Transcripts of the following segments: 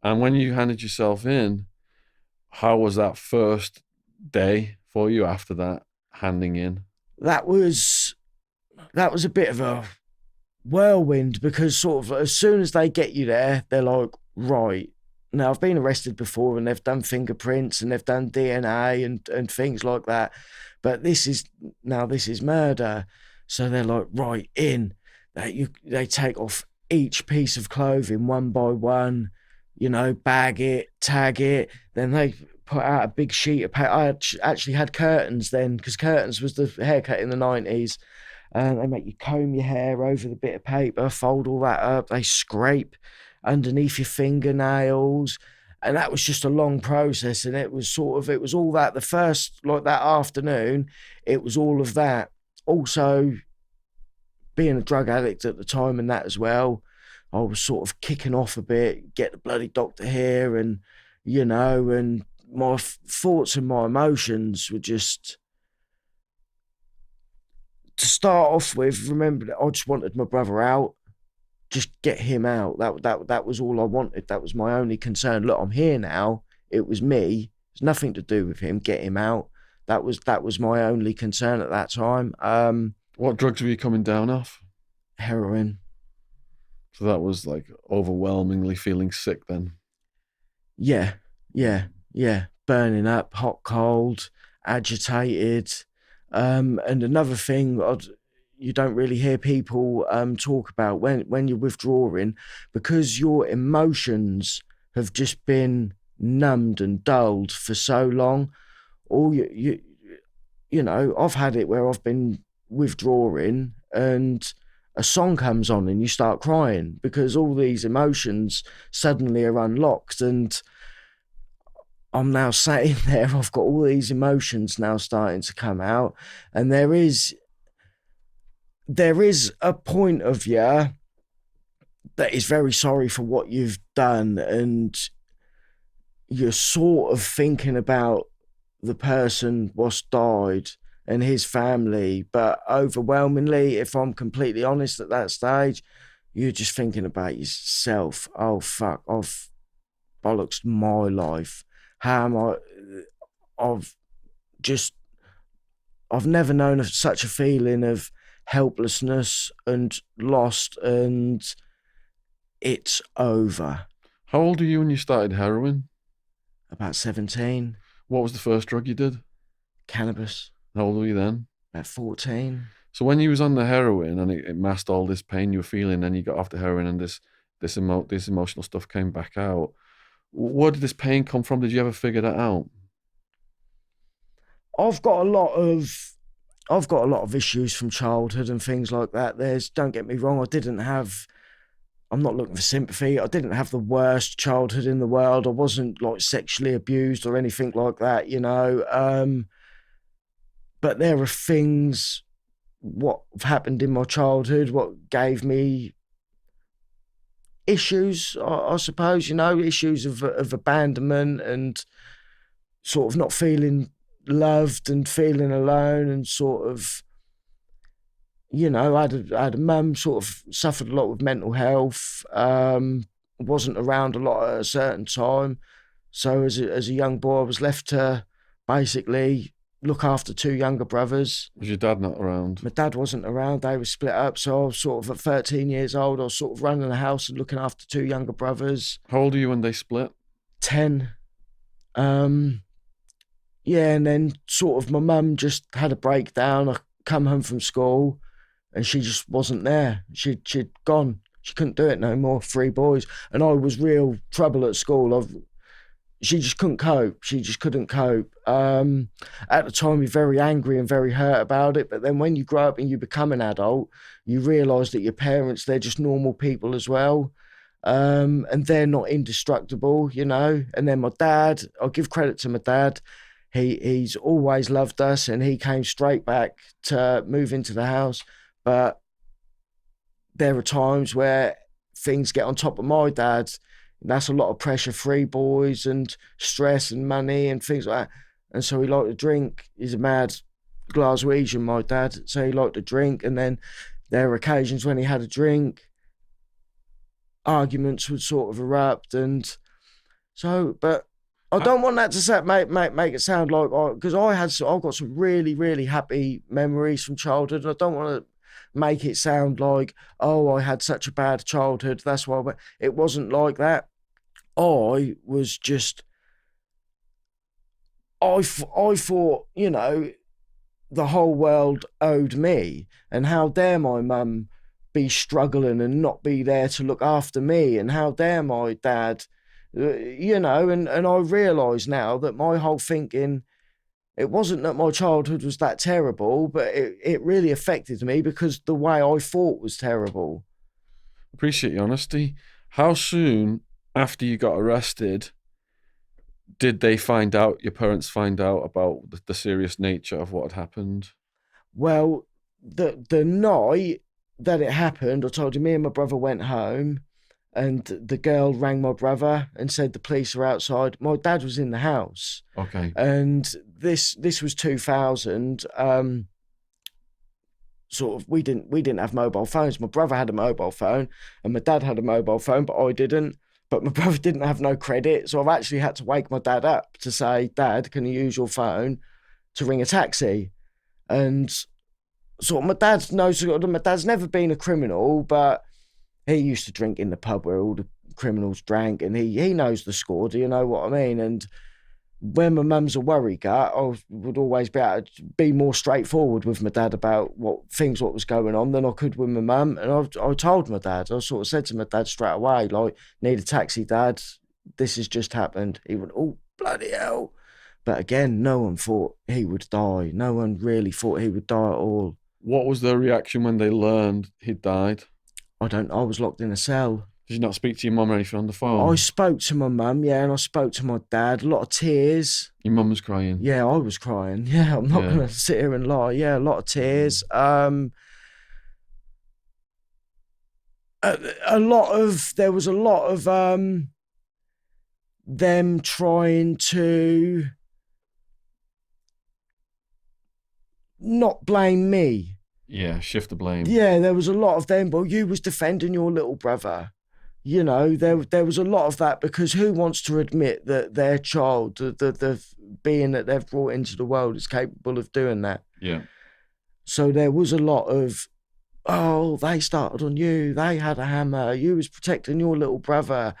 And when you handed yourself in, how was that first day for you after that handing in? That was a bit of a whirlwind because sort of as soon as they get you there, they're like, right. Now I've been arrested before and they've done fingerprints and they've done DNA and things like that. But this is murder. So they're like, right, in. They take off each piece of clothing one by one, bag it, tag it, then they put out a big sheet of paper. I actually had curtains then because curtains was the haircut in the 90s. They make you comb your hair over the bit of paper, fold all that up. They scrape underneath your fingernails. And that was just a long process. And it was all that the first, like that afternoon, it was all of that. Also, being a drug addict at the time and that as well, I was sort of kicking off a bit, get the bloody doctor here. And my thoughts and my emotions were just, to start off with, remember that I just wanted my brother out, just get him out. That was all I wanted. That was my only concern. Look, I'm here now. It was me. It's nothing to do with him. Get him out. That was my only concern at that time. What drugs were you coming down off? Heroin. So that was like overwhelmingly feeling sick then. Yeah, yeah. Burning up, hot, cold, agitated. And another thing you don't really hear people talk about when you're withdrawing, because your emotions have just been numbed and dulled for so long. All I've had it where I've been withdrawing and a song comes on and you start crying because all these emotions suddenly are unlocked. And I'm now sitting there, I've got all these emotions now starting to come out. And there is a point of you that is very sorry for what you've done, and you're sort of thinking about the person what's died and his family. But overwhelmingly, if I'm completely honest at that stage, you're just thinking about yourself. Oh fuck, I've bollocks my life. How am I? I've just I've never known such a feeling of helplessness and lost, and it's over. How old were you when you started heroin? About 17, What was the first drug you did? cannabis, How old were you then? about 14. So when you was on the heroin and it masked all this pain you were feeling, and you got off the heroin and this emotional stuff came back out. Where did this pain come from? Did you ever figure that out? I've got a lot of I've got a lot of issues from childhood and things like that. Don't get me wrong, I'm not looking for sympathy. I didn't have the worst childhood in the world. I wasn't like sexually abused or anything like that. But there are things what have happened in my childhood, what gave me issues, I suppose, issues of abandonment and sort of not feeling loved and feeling alone and sort of, I had a mum sort of suffered a lot with mental health, wasn't around a lot at a certain time. So as a young boy, I was left to basically look after two younger brothers. Was your dad not around? My dad wasn't around, they were split up. So I was sort of at 13 years old, I was sort of running the house and looking after two younger brothers. How old are you when they split? 10. Um, yeah, and then sort of my mum just had a breakdown. I come home from school and she just wasn't there. She'd gone. She couldn't do it no more. Three boys, and I was real trouble at school. She just couldn't cope. She just couldn't cope. At the time, you're very angry and very hurt about it. But then when you grow up and you become an adult, you realise that your parents, they're just normal people as well. And they're not indestructible. And then my dad, I'll give credit to my dad. He's always loved us, and he came straight back to move into the house. But there are times where things get on top of my dad. That's a lot of pressure, three boys and stress and money and things like that. And so he liked to drink. He's a mad Glaswegian, my dad. So he liked to drink. And then there are occasions when he had a drink, arguments would sort of erupt. And So, but I Ha- don't want that to make it sound like, because I've got some really really happy memories from childhood. And I don't want to make it sound like, oh, I had such a bad childhood. That's why it wasn't like that. I was just I thought, the whole world owed me, and how dare my mum be struggling and not be there to look after me, and how dare my dad, and I realise now that my whole thinking, it wasn't that my childhood was that terrible, but it really affected me because the way I thought was terrible. Appreciate your honesty. How soon after you got arrested did they find out, your parents find out about the serious nature of what had happened? Well, the night that it happened, I told you, me and my brother went home, and the girl rang my brother and said the police are outside. My dad was in the house, Okay. and this was 2000. Sort of, we didn't have mobile phones. My brother had a mobile phone, and my dad had a mobile phone, but I didn't. But my brother didn't have no credit, so I've actually had to wake my dad up to say, "Dad, can you use your phone to ring a taxi?" And sort of, my dad's never been a criminal, but he used to drink in the pub where all the criminals drank, and he knows the score. Do you know what I mean? And when my mum's a worry gut, I would always be able to be more straightforward with my dad about what was going on than I could with my mum. And I told my dad, I sort of said to my dad straight away, like, need a taxi, Dad. This has just happened. He went, oh, bloody hell. But again, no one thought he would die. No one really thought he would die at all. What was their reaction when they learned he'd died? I was locked in a cell. Did you not speak to your mum or anything on the I phone? spoke to my mum, yeah, and I spoke to my dad. A lot of tears. Your mum was crying. Yeah, I was crying. Yeah, I'm not Yeah. gonna sit here and lie. Yeah, a lot of tears. There was a lot of them trying to not blame me. Yeah, shift the blame. Yeah, there was a lot of them. Well, you was defending your little brother. There was a lot of that, because who wants to admit that their child, the being that they've brought into the world, is capable of doing that? Yeah. So there was a lot of, oh, they started on you. They had a hammer. You was protecting your little brother.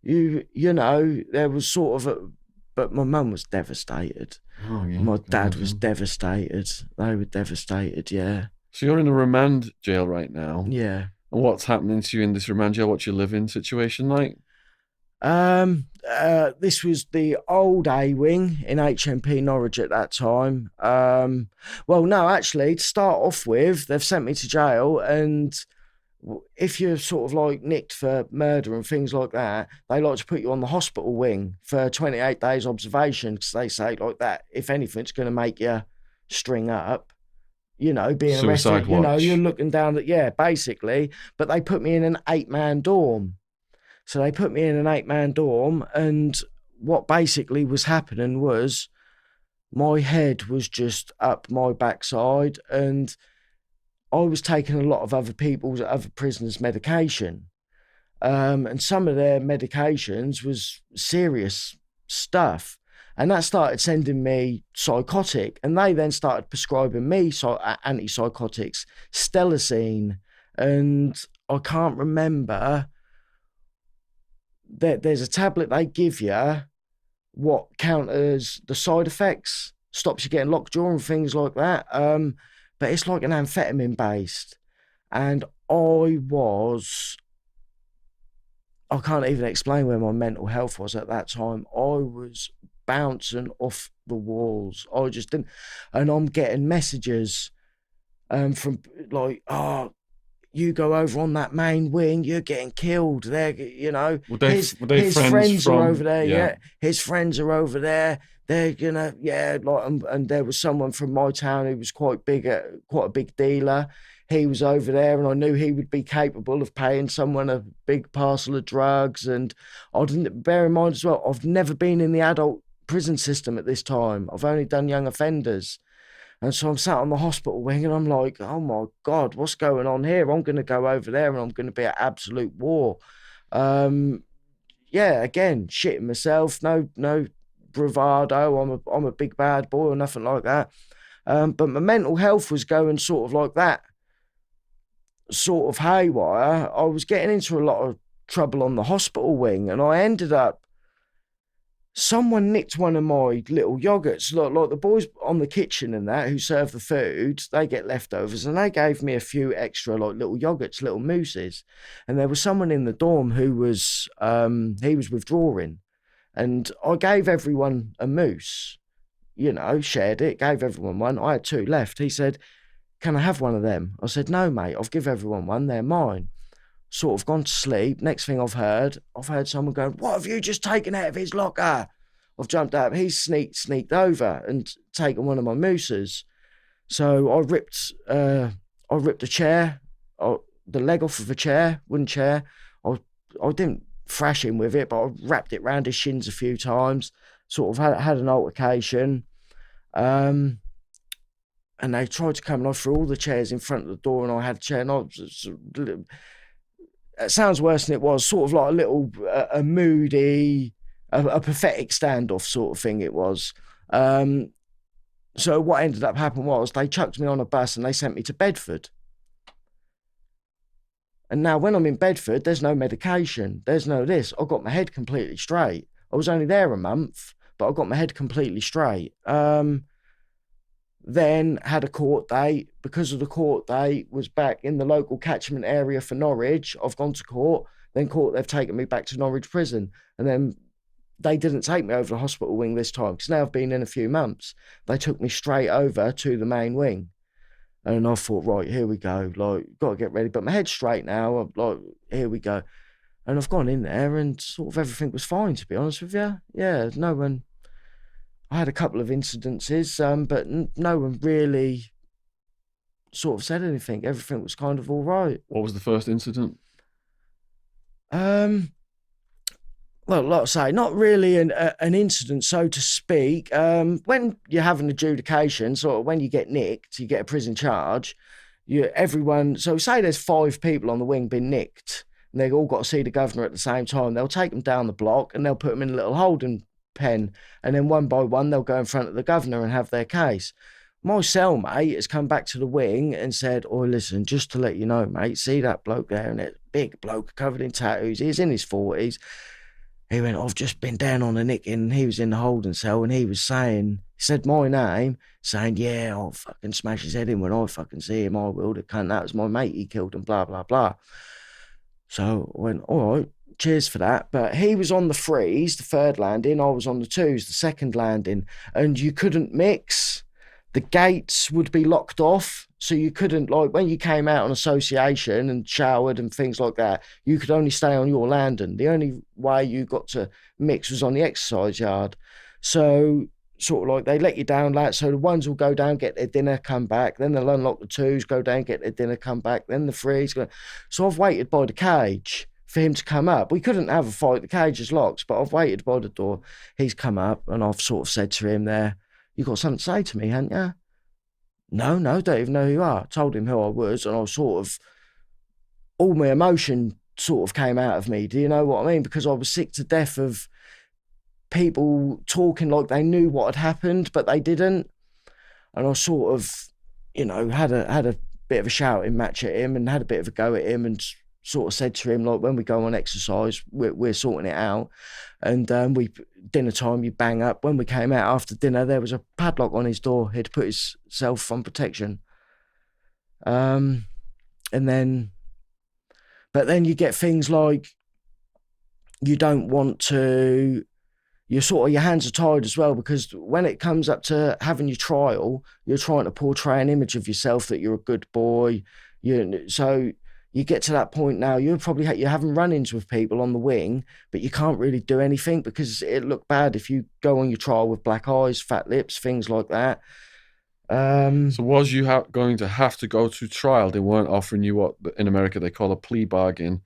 There was sort of but my mum was devastated. Oh, yeah. My dad was devastated. They were devastated. Yeah. So you're in a remand jail right now. Yeah. And what's happening to you in this remand jail? What's your living situation like? This was the old A wing in HMP Norwich at that time. Well, no, actually, to start off with, they've sent me to jail, and if you're sort of like nicked for murder and things like that, they like to put you on the hospital wing for 28 days observation, because they say like that, if anything's going to make you string up, being Suicide arrested, watch. you're looking down at, yeah, basically. But they put me in an 8-man dorm. So they put me in an 8-man dorm, and what basically was happening was my head was just up my backside, and I was taking a lot of other prisoners' medication. And some of their medications was serious stuff. And that started sending me psychotic. And they then started prescribing me antipsychotics, Stellacine. And I can't remember that there's a tablet they give you what counters the side effects, stops you getting lockjaw and things like that. But it's like an amphetamine based. And I can't even explain where my mental health was at that time. I was bouncing off the walls. I just didn't. And I'm getting messages from like, oh, you go over on that main wing, you're getting killed. Were they his friends are from? over there. Yeah. Yeah, his friends are over there. They're like, and there was someone from my town who was quite a big dealer. He was over there, and I knew he would be capable of paying someone a big parcel of drugs. And I didn't bear in mind as well, I've never been in the adult prison system at this time. I've only done young offenders. And so I'm sat on the hospital wing, and I'm like, oh my God, what's going on here? I'm going to go over there and I'm going to be at absolute war. yeah, again, shitting myself. No bravado. I'm a big bad boy or nothing like that. But my mental health was going sort of like that, sort of haywire. I was getting into a lot of trouble on the hospital wing, and I ended up, someone nicked one of my little yogurts. Like the boys on the kitchen and that who serve the food, they get leftovers, and they gave me a few extra like little yogurts, little mousses. And there was someone in the dorm who was he was withdrawing, and I gave everyone a mousse. Shared it, gave everyone one. I had two left. He said, "Can I have one of them?" I said, "No, mate. I've give everyone one. They're mine." Sort of gone to sleep. Next thing I've heard someone going, "What have you just taken out of his locker?" I've jumped up. He's sneaked over and taken one of my mousses. So I ripped a chair, the leg off of a chair, wooden chair. I didn't thrash him with it, but I wrapped it round his shins a few times. Sort of had an altercation. And they tried to come, and I threw all the chairs in front of the door, and I had a chair, and it sounds worse than it was, sort of like a little, a moody, a pathetic standoff sort of thing it was. So what ended up happening was they chucked me on a bus and they sent me to Bedford. And now when I'm in Bedford, there's no medication. There's no this. I got my head completely straight. I was only there a month, but I got my head completely straight. Then had a court date. Because of the court date, was back in the local catchment area for Norwich. I've gone to court. Then court, they've taken me back to Norwich prison. And then they didn't take me over the hospital wing this time, because now I've been in a few months. They took me straight over to the main wing. And I thought, right, here we go. Like, got to get ready. But my head's straight now. I'm like, here we go. And I've gone in there and sort of everything was fine, to be honest with you. Yeah, no one. I had a couple of incidences, but no one really sort of said anything. Everything was kind of all right. What was the first incident? Um, well, like I say, not really an incident, so to speak. When you have an adjudication, sort of when you get nicked, you get a prison charge. Everyone. So say there's 5 people on the wing been nicked, and they've all got to see the governor at the same time. They'll take them down the block and they'll put them in a little holding pen, and then one by one they'll go in front of the governor and have their case. My cellmate has come back to the wing and said, "Oh, listen, just to let you know, mate, see that bloke there, and that big bloke covered in tattoos. He's in his 40s. He went, I've just been down on a nicking, and he was in the holding cell, and he said my name, saying, yeah, I'll fucking smash his head in when I fucking see him. I will. The cunt, that was my mate he killed, and blah, blah, blah." So I went, all right, cheers for that. But he was on the 3s, the 3rd landing. I was on the 2s, the 2nd landing, and you couldn't mix. The gates would be locked off. So you couldn't, like, when you came out on association and showered and things like that, you could only stay on your landing. The only way you got to mix was on the exercise yard. So sort of like they let you down, like, so the 1s will go down, get their dinner, come back. Then they'll unlock the 2s, go down, get their dinner, come back. Then the 3s go. So I've waited by the cage for him to come up. We couldn't have a fight. The cage is locked, but I've waited by the door. He's come up, and I've sort of said to him there, "You got something to say to me, haven't you?" No, don't even know who you are. Told him who I was, and I was sort of, all my emotion sort of came out of me. Do you know what I mean? Because I was sick to death of people talking like they knew what had happened, but they didn't. And I sort of, had a bit of a shouting match at him and had a bit of a go at him, and sort of said to him, like, when we go on exercise, we're sorting it out. And dinner time, you bang up. When we came out after dinner, there was a padlock on his door. He'd put himself on protection. But then you get things like, you don't want to, your hands are tied as well, because when it comes up to having your trial, you're trying to portray an image of yourself that you're a good boy. So you get to that point now, you're having run-ins with people on the wing, but you can't really do anything because it looked bad if you go on your trial with black eyes, fat lips, things like that. So was you going to have to go to trial? They weren't offering you what in America they call a plea bargain.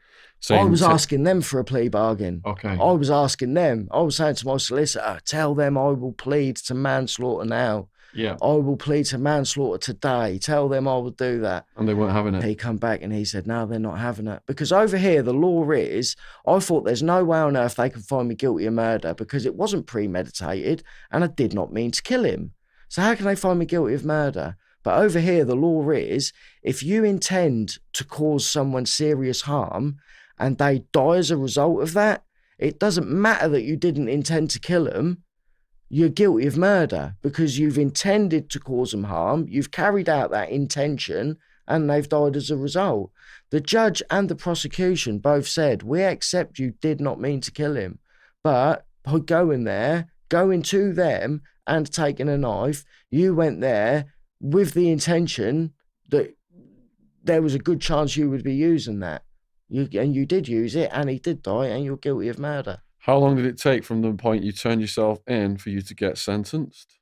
I was asking them for a plea bargain. Okay. I was asking them. I was saying to my solicitor, tell them I will plead to manslaughter now. Yeah. I will plead to manslaughter today. Tell them I will do that. And they weren't having it. He come back and he said, no, they're not having it. Because over here, the law is, I thought there's no way on earth they can find me guilty of murder because it wasn't premeditated and I did not mean to kill him. So how can they find me guilty of murder? But over here, the law is, if you intend to cause someone serious harm and they die as a result of that, it doesn't matter that you didn't intend to kill them. You're guilty of murder because you've intended to cause them harm. You've carried out that intention and they've died as a result. The judge and the prosecution both said, we accept you did not mean to kill him, but by going there, going to them and taking a knife, you went there with the intention that there was a good chance you would be using that. And you did use it and he did die and you're guilty of murder. How long did it take from the point you turned yourself in for you to get sentenced?